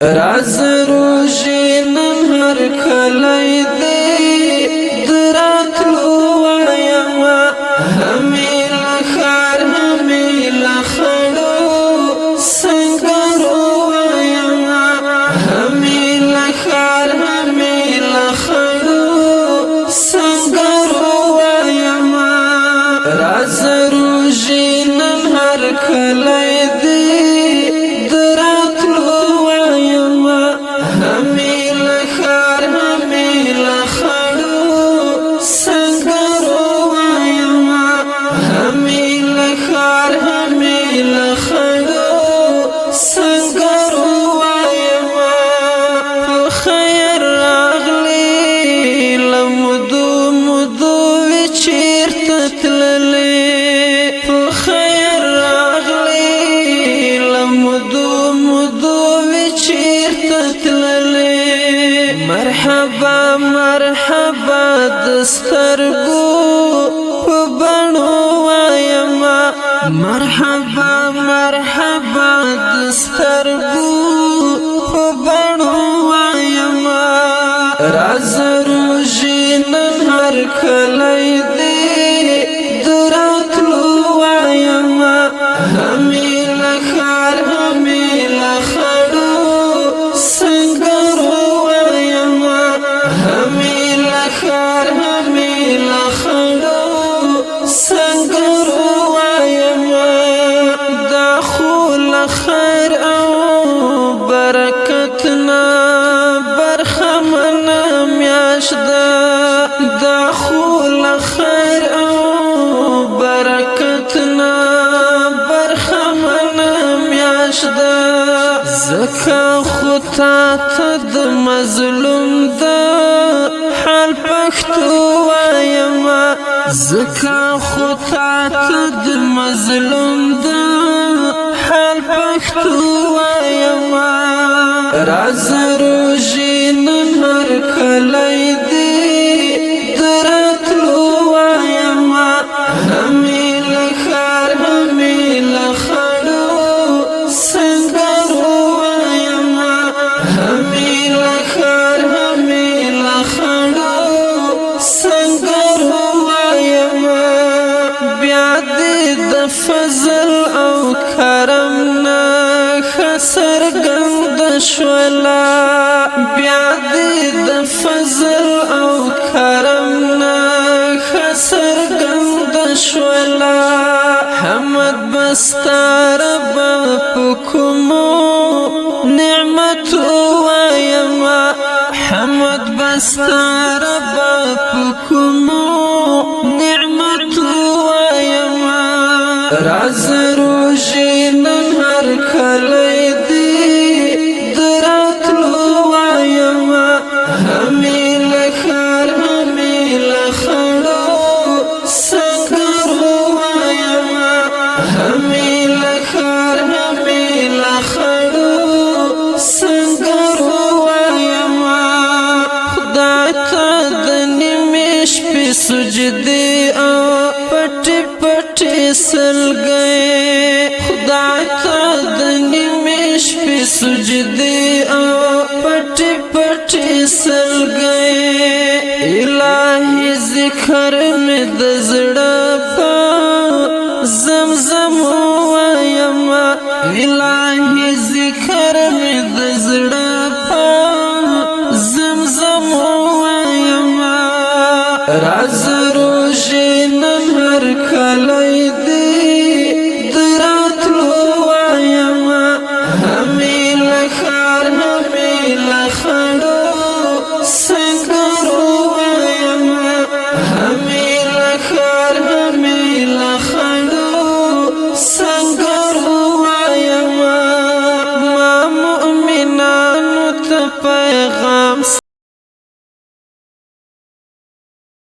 راز روژې نن هر کلی دی دراتلو وایمه همې له ښار همې له خړو سنګرو وایمه همې له ښار همې له خړو سنګرو وایمه راز روژې نن هر کلی دی مرحبا مرحبا دسترګو په بڼو وایمه مرحبا مرحبا دسترګو په بڼو وایمه راز روژې نن هر کلی دی دراتلو وایمه همې له ښار همې له خړو سنګرو خیر او برکتنا برخمن میاشدا داخل خیر او برکتنا برخمن میاشدا زکا خطا تد مظلوم دا حال پختو وایما زکا خطا تد مظلوم دا حال پختو وایما راز روژې نن هر کلی دی دراتلو وایما همې له ښار همې له خړو سنګرو وایما همې له ښار همې له خړو سنګرو وایما بیا دې د فضل او کرم نه سرګند شولا بیا دې د فضل او کرم نه سرګند شولا حمد بستار په کومو نعمت وایما حمد بستار په کومو نعمت وایما راز روژې نن هر کلی دی دراتلو وایما همې له ښار همې له خړو سنګرو وایما همې له ښار همې له خړو سنګرو وایما خدای ته د نیمې شپې سجدې او پټې پټې سلګۍ خدای ته د نیمې شپې سجدې او پټې پټې سلګۍ الهي ذکر مې د زړه په زمزم وایمه الهي ذکر مې د زړه په زمزم وایمه راز روژې نن هر کله